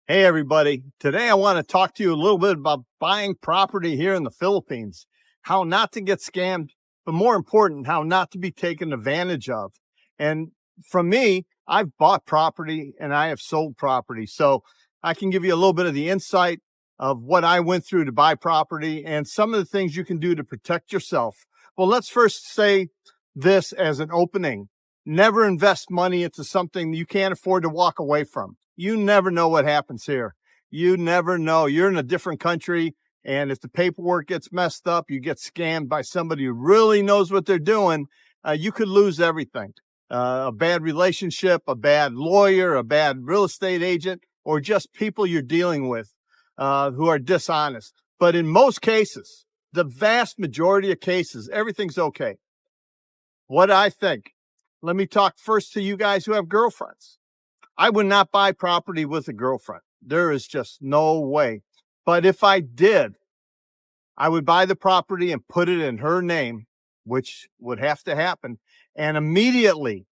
Hey, everybody. Today, I want to talk to you a little bit about buying property here in the Philippines, how not to get scammed, but more important, how not to be taken advantage of. And from me, I've bought property and I have sold property. So I can give you a little bit of the insight of what I went through to buy property and some of the things you can do to protect yourself. Well, let's first say this as an opening. Never invest money into something you can't afford to walk away from. You never know what happens here. You never know. You're in a different country, and if the paperwork gets messed up, you get scammed by somebody who really knows what they're doing, you could lose everything. A bad relationship, a bad lawyer, a bad real estate agent, or just people you're dealing with who are dishonest. But in most cases, the vast majority of cases, everything's okay. What I think, let me talk first to you guys who have girlfriends. I would not buy property with a girlfriend. There is just no way. But if I did, I would buy the property and put it in her name, which would have to happen. And immediately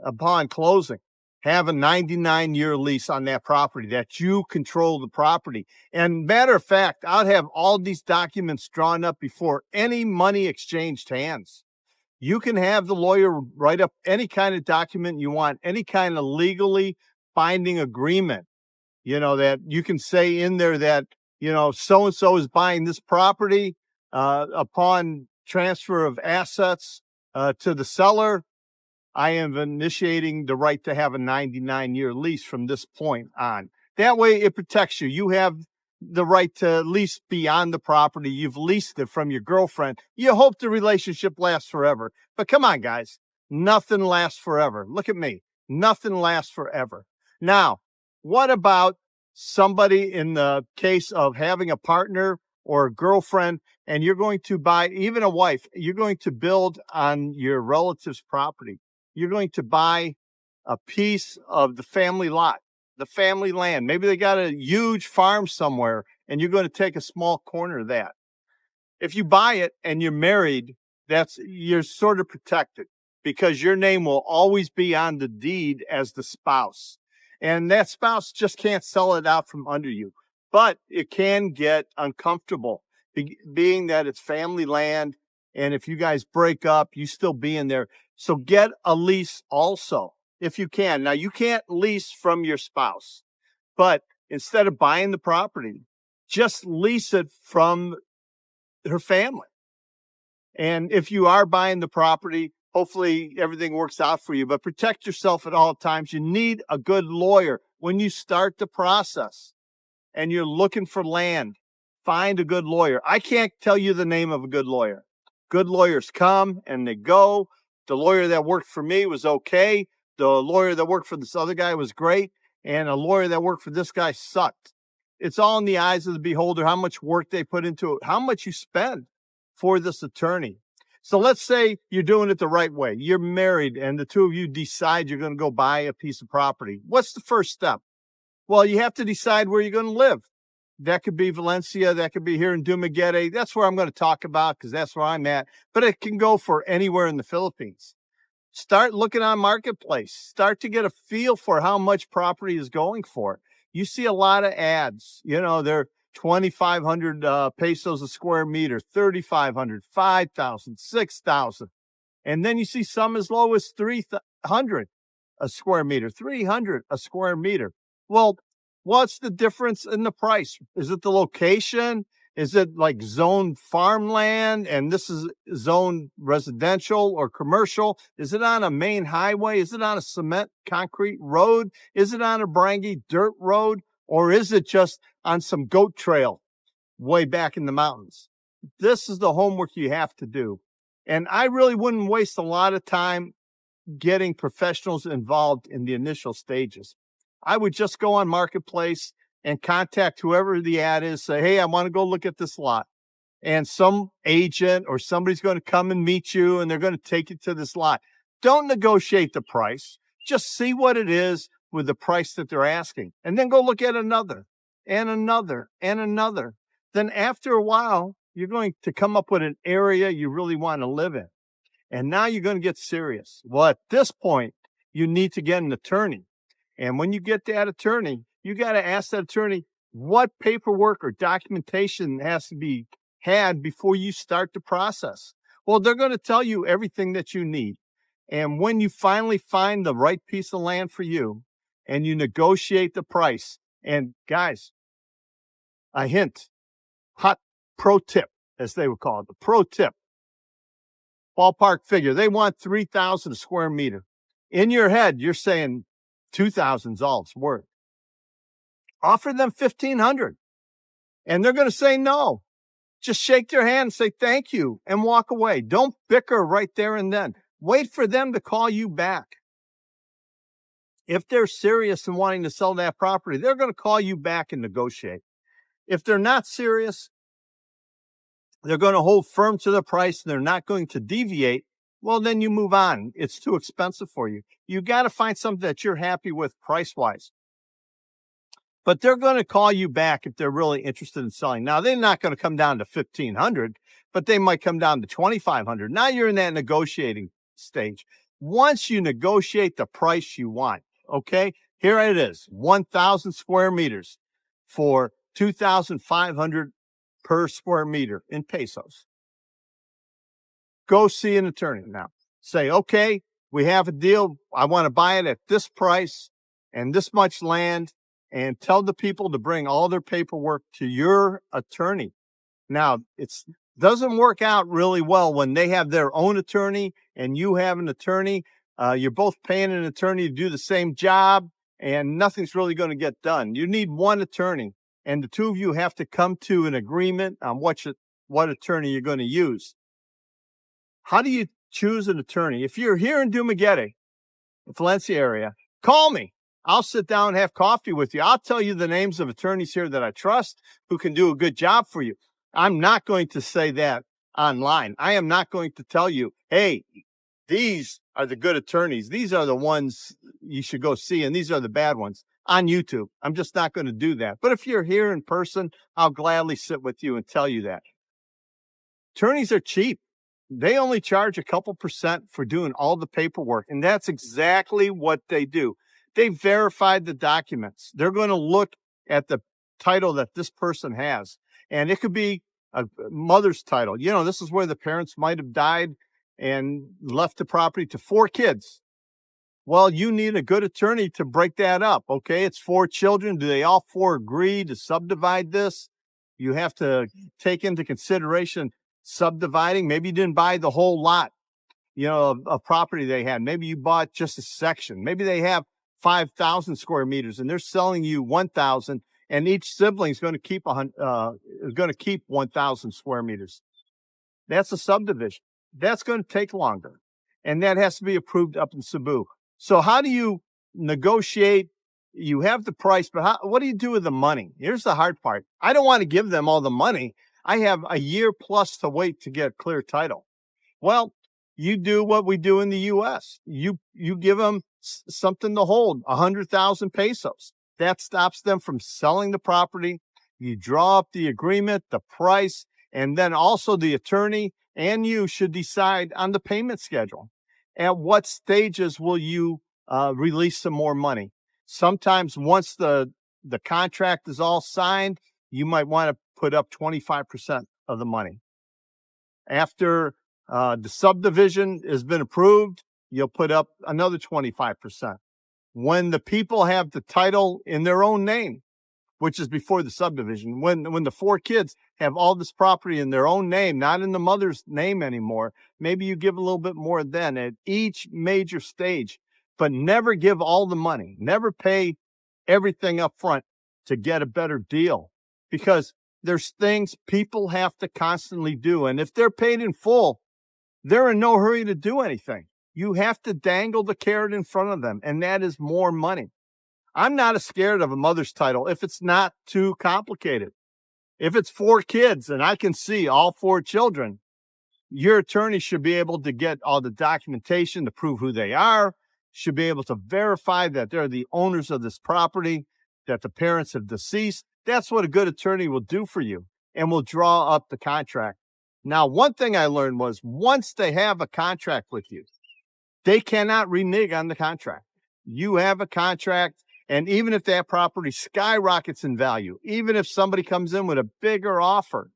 upon closing, have a 99-year lease on that property that you control the property. And matter of fact, I'd have all these documents drawn up before any money exchanged hands. You can have the lawyer write up any kind of document you want, any kind of legally binding agreement, that you can say in there that, so-and-so is buying this property upon transfer of assets to the seller. I am initiating the right to have a 99-year lease from this point on. That way it protects you. You have the right to lease beyond the property. You've leased it from your girlfriend. You hope the relationship lasts forever. But come on, guys. Nothing lasts forever. Look at me. Nothing lasts forever. Now, what about somebody in the case of having a partner or a girlfriend, and you're going to buy, even a wife, you're going to build on your relative's property. You're going to buy a piece of the family lot, the family land. Maybe they got a huge farm somewhere and you're going to take a small corner of that. If you buy it and you're married, you're sort of protected because your name will always be on the deed as the spouse. And that spouse just can't sell it out from under you. But it can get uncomfortable being that it's family land. And if you guys break up, you still be in there. So get a lease also, if you can. Now, you can't lease from your spouse, but instead of buying the property, just lease it from her family. And if you are buying the property, hopefully everything works out for you, but protect yourself at all times. You need a good lawyer. When you start the process and you're looking for land, find a good lawyer. I can't tell you the name of a good lawyer. Good lawyers come and they go. The lawyer that worked for me was okay. The lawyer that worked for this other guy was great. And a lawyer that worked for this guy sucked. It's all in the eyes of the beholder, how much work they put into it, how much you spend for this attorney. So let's say you're doing it the right way. You're married and the two of you decide you're going to go buy a piece of property. What's the first step? Well, you have to decide where you're going to live. That could be Valencia. That could be here in Dumaguete. That's where I'm going to talk about because that's where I'm at. But it can go for anywhere in the Philippines. Start looking on Marketplace. Start to get a feel for how much property is going for. You see a lot of ads. They're 2,500 pesos a square meter, 3,500, 5,000, 6,000. And then you see some as low as 300 a square meter, 300 a square meter. Well, what's the difference in the price? Is it the location? Is it like zoned farmland and this is zoned residential or commercial? Is it on a main highway? Is it on a cement concrete road? Is it on a branggy dirt road? Or is it just on some goat trail way back in the mountains? This is the homework you have to do. And I really wouldn't waste a lot of time getting professionals involved in the initial stages. I would just go on Marketplace and contact whoever the ad is, say, hey, I want to go look at this lot. And some agent or somebody's going to come and meet you and they're going to take you to this lot. Don't negotiate the price. Just see what it is with the price that they're asking. And then go look at another and another and another. Then after a while, you're going to come up with an area you really want to live in. And now you're going to get serious. Well, at this point, you need to get an attorney. And when you get that attorney, You got to ask that attorney what paperwork or documentation has to be had before you start the process. Well, they're going to tell you everything that you need. And when you finally find the right piece of land for you and you negotiate the price, and guys, a hint, hot pro tip, as they would call it, the pro tip, ballpark figure, they want 3,000 a square meter. In your head, you're saying 2,000 is all it's worth. Offer them 1,500 and they're going to say no. Just shake their hand and say thank you and walk away. Don't bicker right there and then. Wait for them to call you back. If they're serious in wanting to sell that property, they're going to call you back and negotiate. If they're not serious, they're going to hold firm to the price and they're not going to deviate. Well, then you move on. It's too expensive for you. You got to find something that you're happy with price-wise. But they're going to call you back if they're really interested in selling. Now, they're not going to come down to 1,500, but they might come down to 2,500. Now you're in that negotiating stage. Once you negotiate the price you want, okay, here it is, 1,000 square meters for 2,500 per square meter in pesos. Go see an attorney now. Say, okay, we have a deal. I want to buy it at this price and this much land. And tell the people to bring all their paperwork to your attorney. Now, it doesn't work out really well when they have their own attorney and you have an attorney. You're both paying an attorney to do the same job, and nothing's really going to get done. You need one attorney, and the two of you have to come to an agreement on what attorney you're going to use. How do you choose an attorney? If you're here in Dumaguete, the Valencia area, call me. I'll sit down and have coffee with you. I'll tell you the names of attorneys here that I trust who can do a good job for you. I'm not going to say that online. I am not going to tell you, hey, these are the good attorneys. These are the ones you should go see, and these are the bad ones on YouTube. I'm just not going to do that. But if you're here in person, I'll gladly sit with you and tell you that. Attorneys are cheap. They only charge a couple % for doing all the paperwork, and that's exactly what they do. They verified the documents. They're going to look at the title that this person has. And it could be a mother's title. You know, this is where the parents might have died and left the property to 4 kids. Well, you need a good attorney to break that up. Okay, it's 4 children. Do they all 4 agree to subdivide this? You have to take into consideration subdividing. Maybe you didn't buy the whole lot, you know, of property they had. Maybe you bought just a section. Maybe they have 5,000 square meters and they're selling you 1,000, and each sibling is going to keep 1,000 square meters. That's a subdivision. That's going to take longer, and that has to be approved up in Cebu. So how do you negotiate? You have the price, but what do you do with the money? Here's the hard part. I don't want to give them all the money. I have a year plus to wait to get clear title. Well, you do what we do in the U.S. You give them something to hold, 100,000 pesos. That stops them from selling the property. You draw up the agreement, the price, and then also the attorney and you should decide on the payment schedule. At what stages will you release some more money? Sometimes once the contract is all signed, you might want to put up 25% of the money. After the subdivision has been approved, you'll put up another 25%. When the people have the title in their own name, which is before the subdivision, when the 4 kids have all this property in their own name, not in the mother's name anymore, maybe you give a little bit more then at each major stage, but never give all the money. Never pay everything up front to get a better deal, because there's things people have to constantly do. And if they're paid in full, they're in no hurry to do anything. You have to dangle the carrot in front of them, and that is more money. I'm not as scared of a mother's title if it's not too complicated. If it's 4 kids and I can see all 4 children, your attorney should be able to get all the documentation to prove who they are, should be able to verify that they're the owners of this property, that the parents have deceased. That's what a good attorney will do for you, and will draw up the contract. Now, one thing I learned was once they have a contract with you, they cannot renege on the contract. You have a contract, And even if that property skyrockets in value, even if somebody comes in with a bigger offer,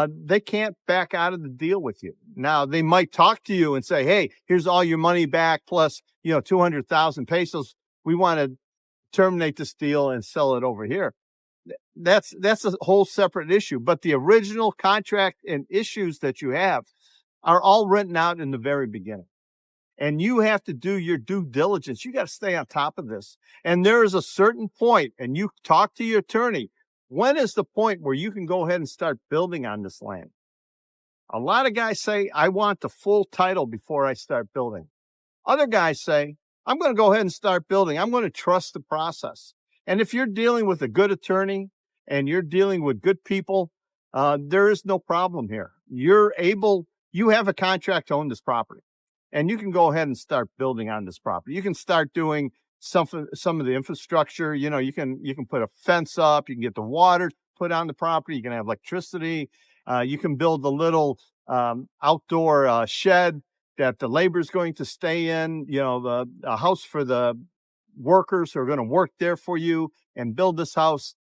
they can't back out of the deal with you. Now, they might talk to you and say, hey, here's all your money back plus, 200,000 pesos. We want to terminate this deal and sell it over here. That's a whole separate issue. But the original contract and issues that you have are all written out in the very beginning. And you have to do your due diligence. You got to stay on top of this. And there is a certain point, and you talk to your attorney. When is the point where you can go ahead and start building on this land? A lot of guys say, I want the full title before I start building. Other guys say, I'm going to go ahead and start building. I'm going to trust the process. And if you're dealing with a good attorney and you're dealing with good people, there is no problem here. You have a contract to own this property, and you can go ahead and start building on this property. You can start doing some of the infrastructure. You can put a fence up. You can get the water put on the property. You can have electricity. You can build a little outdoor shed that the labor is going to stay in, a house for the workers who are going to work there for you and build this house.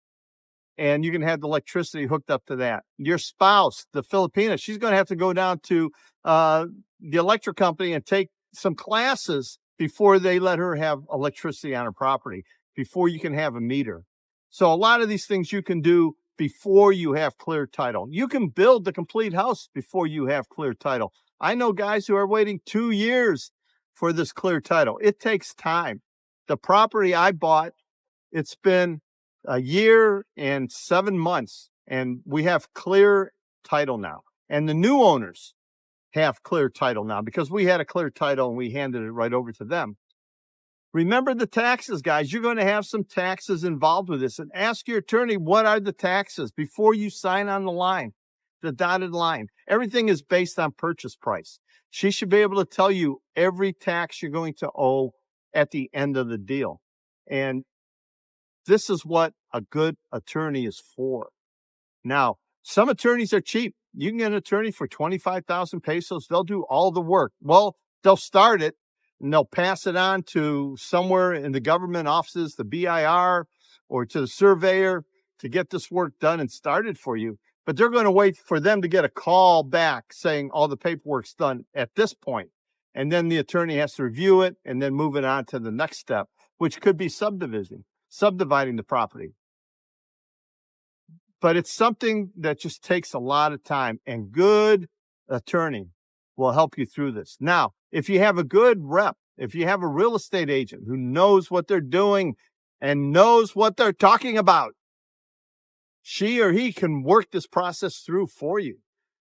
And you can have the electricity hooked up to that. Your spouse, the Filipina, she's going to have to go down to the electric company and take some classes before they let her have electricity on her property, before you can have a meter. So a lot of these things you can do before you have clear title. You can build the complete house before you have clear title. I know guys who are waiting 2 years for this clear title. It takes time. The property I bought, it's been a year and 7 months, and we have clear title now. And the new owners have clear title now because we had a clear title and we handed it right over to them. Remember the taxes, guys. You're going to have some taxes involved with this, and ask your attorney, what are the taxes before you sign on the line, the dotted line. Everything is based on purchase price. She should be able to tell you every tax you're going to owe at the end of the deal. And this is what a good attorney is for. Now, some attorneys are cheap. You can get an attorney for 25,000 pesos. They'll do all the work. Well, they'll start it and they'll pass it on to somewhere in the government offices, the BIR, or to the surveyor to get this work done and started for you. But they're going to wait for them to get a call back saying all the paperwork's done at this point. And then the attorney has to review it and then move it on to the next step, which could be subdividing the property. But it's something that just takes a lot of time, and good attorney will help you through this. Now, if you have a good rep, if you have a real estate agent who knows what they're doing and knows what they're talking about, she or he can work this process through for you.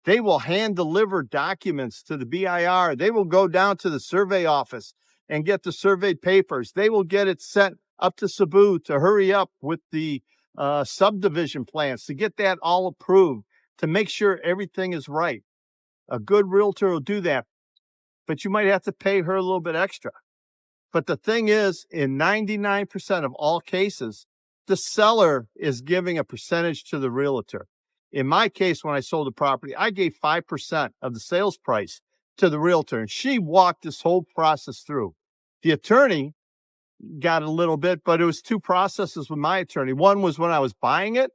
They will hand deliver documents to the BIR. They will go down to the survey office and get the survey papers. They will get it sent up to Cebu to hurry up with the subdivision plans, to get that all approved, to make sure everything is right. A good realtor will do that, but you might have to pay her a little bit extra. But the thing is, in 99% of all cases, the seller is giving a percentage to the realtor. In my case, when I sold the property, I gave 5% of the sales price to the realtor, and she walked this whole process through. The attorney got a little bit, but it was two processes with my attorney. One was when I was buying it,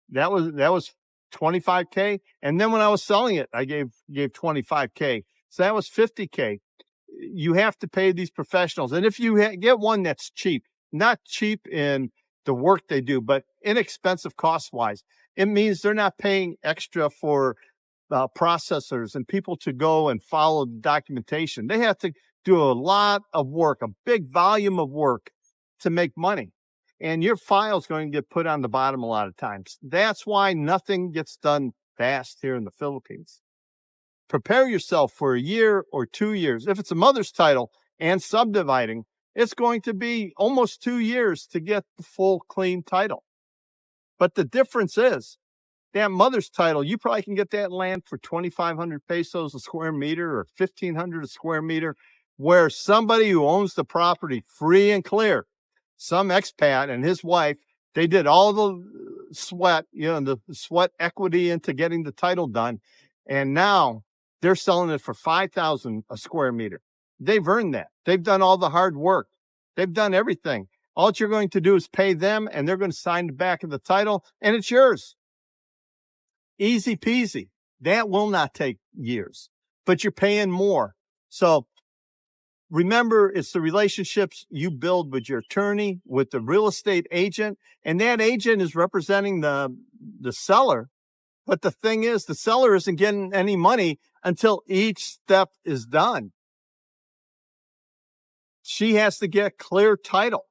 that was 25K, and then when I was selling it, I gave 25K. So that was 50K. You have to pay these professionals, and if you get one that's cheap, not cheap in the work they do, but inexpensive cost-wise, it means they're not paying extra for processors and people to go and follow the documentation. They have to do a lot of work, a big volume of work to make money. And your file is going to get put on the bottom a lot of times. That's why nothing gets done fast here in the Philippines. Prepare yourself for a year or 2 years. If it's a mother's title and subdividing, it's going to be almost 2 years to get the full clean title. But the difference is, that mother's title, you probably can get that land for 2,500 pesos a square meter or 1,500 a square meter, where somebody who owns the property free and clear, some expat and his wife, they did all the sweat, the sweat equity into getting the title done. And now they're selling it for 5,000 a square meter. They've earned that. They've done all the hard work. They've done everything. All you're going to do is pay them, and they're going to sign the back of the title, and it's yours. Easy peasy. That will not take years, but you're paying more. So remember, it's the relationships you build with your attorney, with the real estate agent, and that agent is representing the seller. But the thing is, the seller isn't getting any money until each step is done. She has to get clear title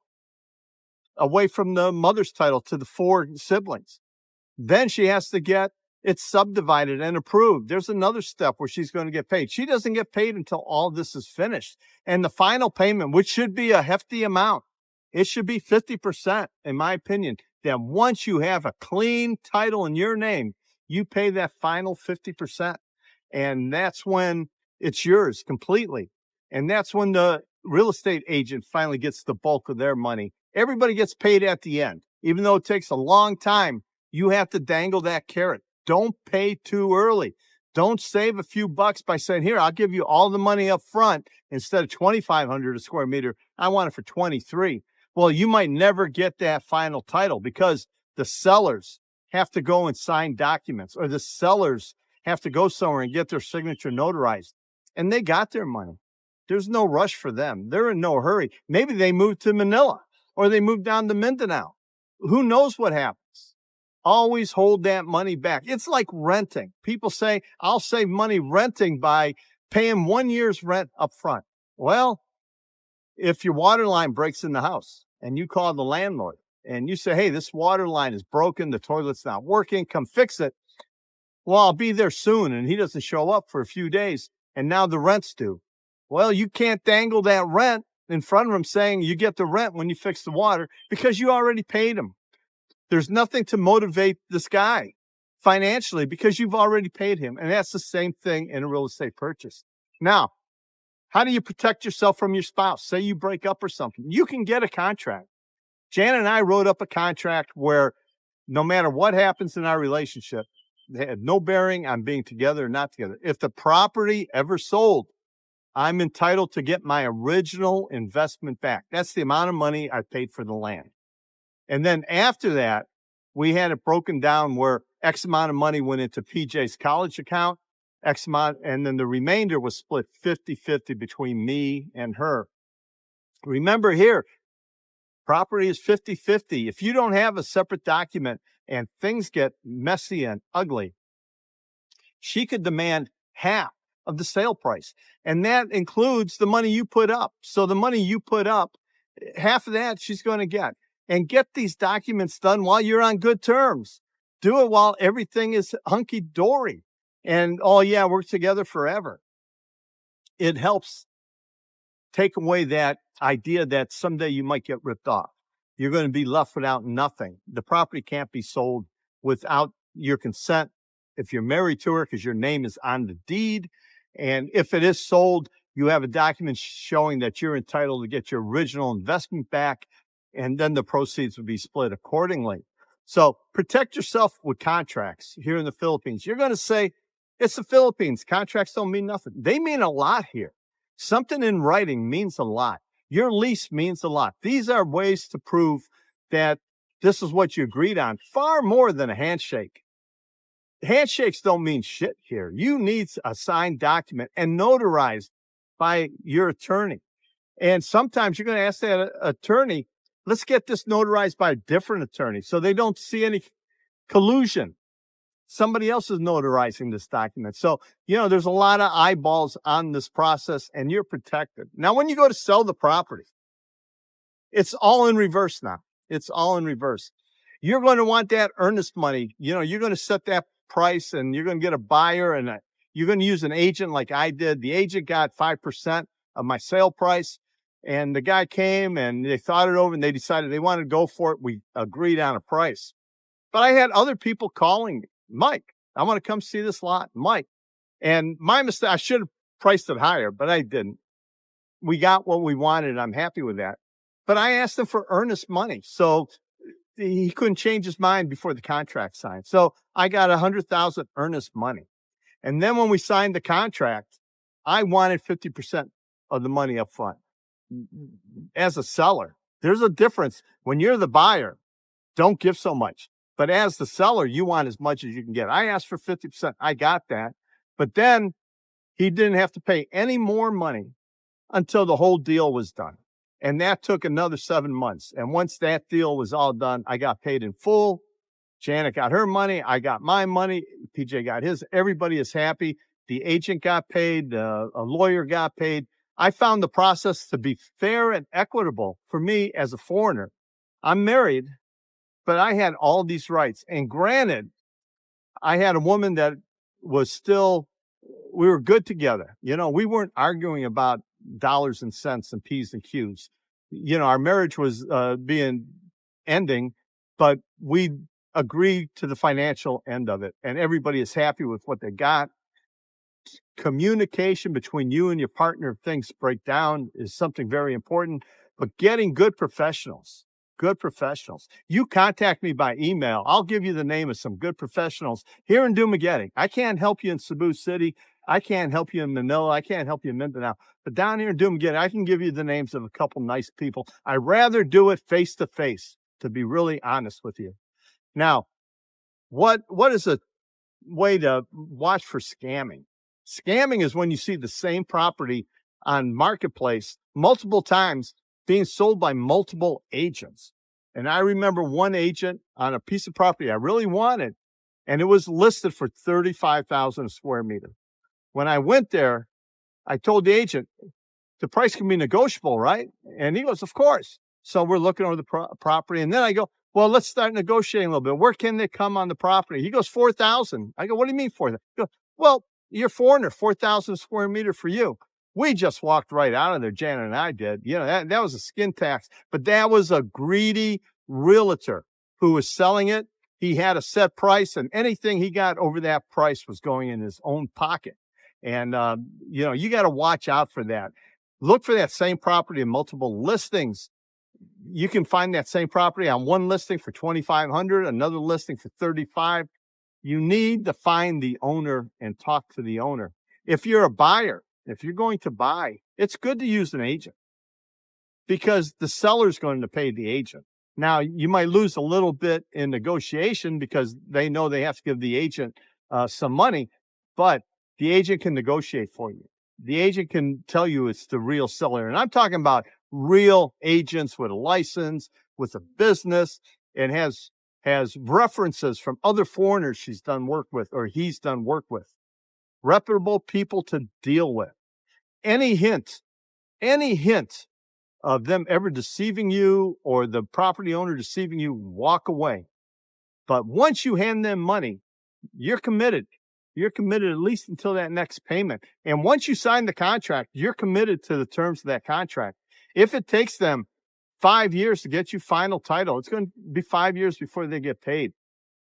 away from the mother's title to the 4 siblings. Then she has to get it subdivided and approved. There's another step where she's going to get paid. She doesn't get paid until all this is finished. And the final payment, which should be a hefty amount, it should be 50%, in my opinion. Then once you have a clean title in your name, you pay that final 50%. And that's when it's yours completely. And that's when the real estate agent finally gets the bulk of their money. Everybody gets paid at the end. Even though it takes a long time, you have to dangle that carrot. Don't pay too early. Don't save a few bucks by saying, here, I'll give you all the money up front. Instead of $2,500 a square meter, I want it for $23. Well, you might never get that final title because the sellers have to go and sign documents, or the sellers have to go somewhere and get their signature notarized. And they got their money. There's no rush for them. They're in no hurry. Maybe they moved to Manila or they moved down to Mindanao. Who knows what happens? Always hold that money back. It's like renting. People say, I'll save money renting by paying 1 year's rent up front. Well, if your water line breaks in the house and you call the landlord and you say, hey, this water line is broken, the toilet's not working, come fix it. Well, I'll be there soon. And he doesn't show up for a few days. And now the rent's due. Well, you can't dangle that rent in front of him saying you get the rent when you fix the water because you already paid him. There's nothing to motivate this guy financially because you've already paid him. And that's the same thing in a real estate purchase. Now, how do you protect yourself from your spouse? Say you break up or something. You can get a contract. Jan and I wrote up a contract where no matter what happens in our relationship, they had no bearing on being together or not together. If the property ever sold, I'm entitled to get my original investment back. That's the amount of money I paid for the land. And then after that, we had it broken down where X amount of money went into PJ's college account, X amount, and then the remainder was split 50-50 between me and her. Remember here, property is 50-50. If you don't have a separate document and things get messy and ugly, she could demand half of the sale price. And that includes the money you put up. So the money you put up, half of that she's going to get. And get these documents done while you're on good terms. Do it while everything is hunky-dory. And, oh, yeah, we're together forever. It helps take away that idea that someday you might get ripped off. You're going to be left without nothing. The property can't be sold without your consent if you're married to her because your name is on the deed. And if it is sold, you have a document showing that you're entitled to get your original investment back. And then the proceeds would be split accordingly. So protect yourself with contracts here in the Philippines. You're going to say, it's the Philippines. Contracts don't mean nothing. They mean a lot here. Something in writing means a lot. Your lease means a lot. These are ways to prove that this is what you agreed on, far more than a handshake. Handshakes don't mean shit here. You need a signed document and notarized by your attorney. And sometimes you're going to ask that attorney, let's get this notarized by a different attorney so they don't see any collusion. Somebody else is notarizing this document. So, there's a lot of eyeballs on this process and you're protected. Now, when you go to sell the property, it's all in reverse now. It's all in reverse. You're going to want that earnest money. You're going to set that price and you're going to get a buyer and you're going to use an agent like I did. The agent got 5% of my sale price. And the guy came and they thought it over and they decided they wanted to go for it. We agreed on a price. But I had other people calling me, Mike, I want to come see this lot, Mike. And my mistake, I should have priced it higher, but I didn't. We got what we wanted and I'm happy with that. But I asked him for earnest money. So he couldn't change his mind before the contract signed. So I got $100,000 earnest money. And then when we signed the contract, I wanted 50% of the money up front. As a seller, There's a difference. When you're the buyer, don't give so much. But as the seller, you want as much as you can get. I asked for 50%. I got that. But then he didn't have to pay any more money until the whole deal was done. And that took another 7 months. And once that deal was all done, I got paid in full. Janet got her money. I got my money. PJ got his. Everybody is happy. The agent got paid. A lawyer got paid. I found the process to be fair and equitable for me as a foreigner. I'm married, but I had all these rights. And granted, I had a woman that was still, we were good together. You know, we weren't arguing about dollars and cents and P's and Q's. You know, our marriage was ending, but we agreed to the financial end of it. And everybody is happy with what they got. Communication between you and your partner, if things break down, is something very important. But getting good professionals. You contact me by email. I'll give you the name of some good professionals here in Dumaguete. I can't help you in Cebu City. I can't help you in Manila. I can't help you in Mindanao. But down here in Dumaguete, I can give you the names of a couple nice people. I'd rather do it face to face, to be really honest with you. Now, what is a way to watch for scamming? Scamming is when you see the same property on Marketplace multiple times being sold by multiple agents. And I remember one agent on a piece of property I really wanted, and it was listed for $35,000 a square meter. When I went there, I told the agent, the price can be negotiable, right? And he goes, of course. So we're looking over the property. And then I go, well, let's start negotiating a little bit. Where can they come on the property? He goes, 4,000. I go, what do you mean 4,000? He goes, well, you're foreigner, 4,000 square meter for you. We just walked right out of there. Janet and I did. You know, that was a skin tax, but that was a greedy realtor who was selling it. He had a set price, and anything he got over that price was going in his own pocket. And, you know, you got to watch out for that. Look for that same property in multiple listings. You can find that same property on one listing for $2,500, another listing for $35,000. You need to find the owner and talk to the owner. If you're a buyer, if you're going to buy, it's good to use an agent because the seller's going to pay the agent. Now, you might lose a little bit in negotiation because they know they have to give the agent some money, but the agent can negotiate for you. The agent can tell you it's the real seller. And I'm talking about real agents with a license, with a business, and has references from other foreigners she's done work with or he's done work with. Reputable people to deal with. Any hint of them ever deceiving you or the property owner deceiving you, walk away. But once you hand them money, you're committed. You're committed at least until that next payment. And once you sign the contract, you're committed to the terms of that contract. If it takes them 5 years to get you final title, it's going to be 5 years before they get paid.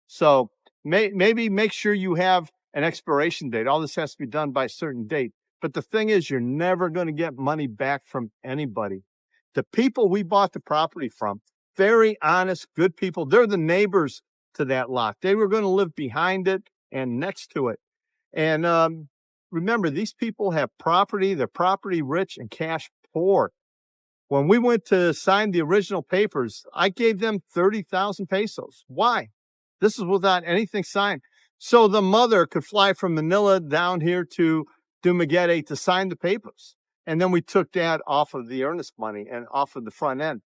So maybe make sure you have an expiration date. All this has to be done by a certain date. But the thing is, you're never going to get money back from anybody. The people we bought the property from, very honest, good people. They're the neighbors to that lot. They were going to live behind it and next to it. And remember, these people have property. They're property rich and cash poor. When we went to sign the original papers, I gave them 30,000 pesos. Why? This is without anything signed. So the mother could fly from Manila down here to Dumaguete to sign the papers. And then we took that off of the earnest money and off of the front end.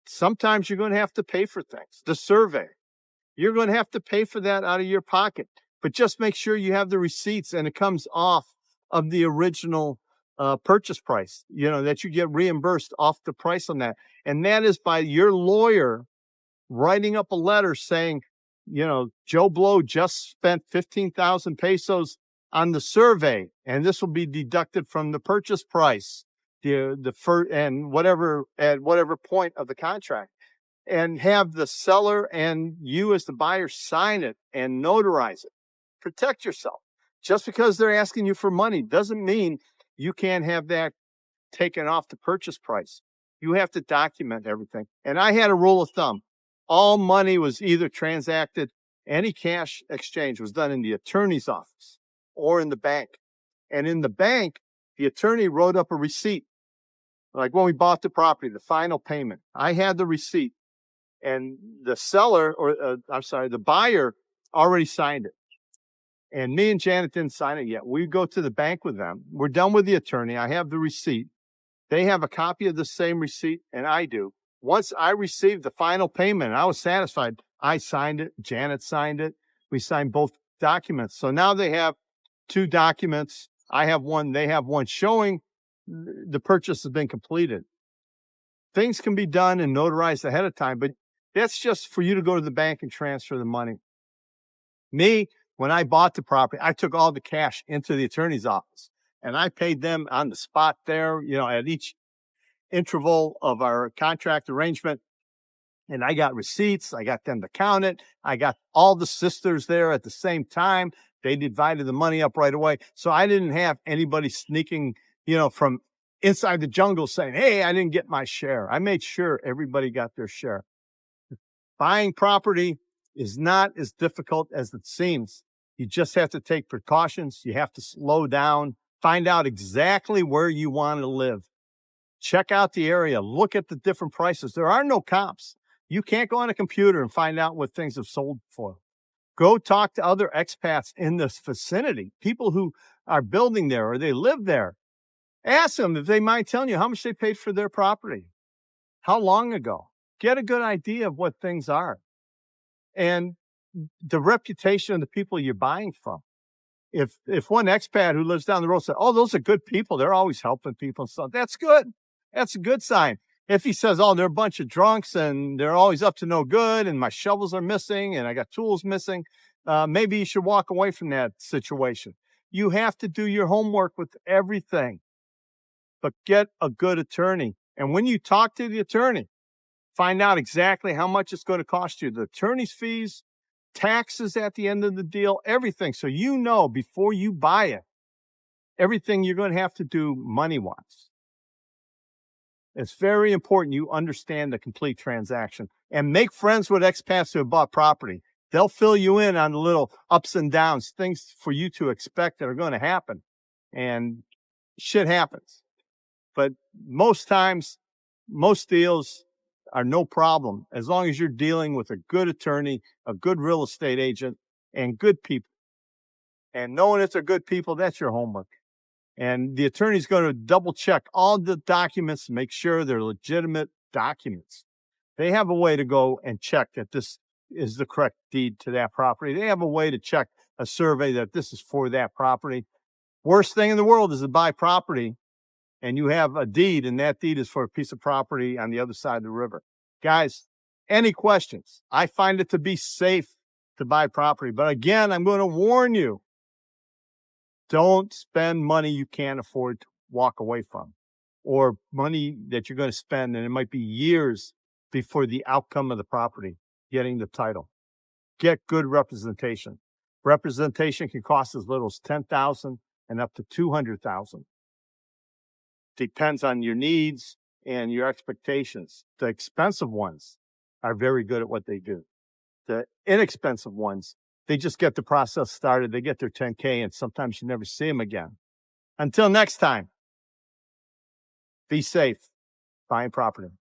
Sometimes you're going to have to pay for things. The survey, you're going to have to pay for that out of your pocket. But just make sure you have the receipts and it comes off of the original purchase price, you know, that you get reimbursed off the price on that. And that is by your lawyer writing up a letter saying, you know, Joe Blow just spent 15,000 pesos on the survey, and this will be deducted from the purchase price, and whatever at whatever point of the contract, and have the seller and you as the buyer sign it and notarize it. Protect yourself. Just because they're asking you for money doesn't mean you can't have that taken off the purchase price. You have to document everything. And I had a rule of thumb. All money was either transacted, any cash exchange was done in the attorney's office or in the bank. And in the bank, the attorney wrote up a receipt Like when we bought the property, the final payment, I had the receipt, and the seller, or the buyer already signed it. And me and Janet didn't sign it yet. We go to the bank with them. We're done with the attorney. I have the receipt. They have a copy of the same receipt, and I do. Once I received the final payment, I was satisfied. I signed it. Janet signed it. We signed both documents. So now they have two documents. I have one. They have one showing the purchase has been completed. Things can be done and notarized ahead of time, but that's just for you to go to the bank and transfer the money. Me, when I bought the property, I took all the cash into the attorney's office, and I paid them on the spot there, at each interval of our contract arrangement. And I got receipts. I got them to count it. I got all the sisters there at the same time. They divided the money up right away. So I didn't have anybody sneaking, from inside the jungle saying, hey, I didn't get my share. I made sure everybody got their share. Buying property is not as difficult as it seems. You just have to take precautions. You have to slow down, find out exactly where you want to live. Check out the area. Look at the different prices. There are no comps. You can't go on a computer and find out what things have sold for. Go talk to other expats in this vicinity, people who are building there or they live there. Ask them if they mind telling you how much they paid for their property, how long ago. Get a good idea of what things are and the reputation of the people you're buying from. If one expat who lives down the road said, oh, those are good people, they're always helping people and stuff, that's good. That's a good sign. If he says, oh, they're a bunch of drunks and they're always up to no good and my shovels are missing and I got tools missing, maybe you should walk away from that situation. You have to do your homework with everything, but get a good attorney. And when you talk to the attorney, find out exactly how much it's going to cost you, the attorney's fees, taxes at the end of the deal, everything. So before you buy it, everything you're going to have to do money-wise. It's very important you understand the complete transaction and make friends with expats who have bought property. They'll fill you in on the little ups and downs, things for you to expect that are going to happen. And shit happens. But most times, most deals are no problem as long as you're dealing with a good attorney, a good real estate agent, and good people. And knowing that they're good people, that's your homework. And the attorney's going to double check all the documents, make sure they're legitimate documents. They have a way to go and check that this is the correct deed to that property. They have a way to check a survey that this is for that property. Worst thing in the world is to buy property and you have a deed, and that deed is for a piece of property on the other side of the river. Guys, any questions? I find it to be safe to buy property. But again, I'm going to warn you, don't spend money you can't afford to walk away from, or money that you're going to spend, and it might be years before the outcome of the property, getting the title. Get good representation. Representation can cost as little as $10,000 and up to $200,000. Depends on your needs and your expectations. The expensive ones are very good at what they do. The inexpensive ones, they just get the process started. They get their 10K, and sometimes you never see them again. Until next time, be safe buying property.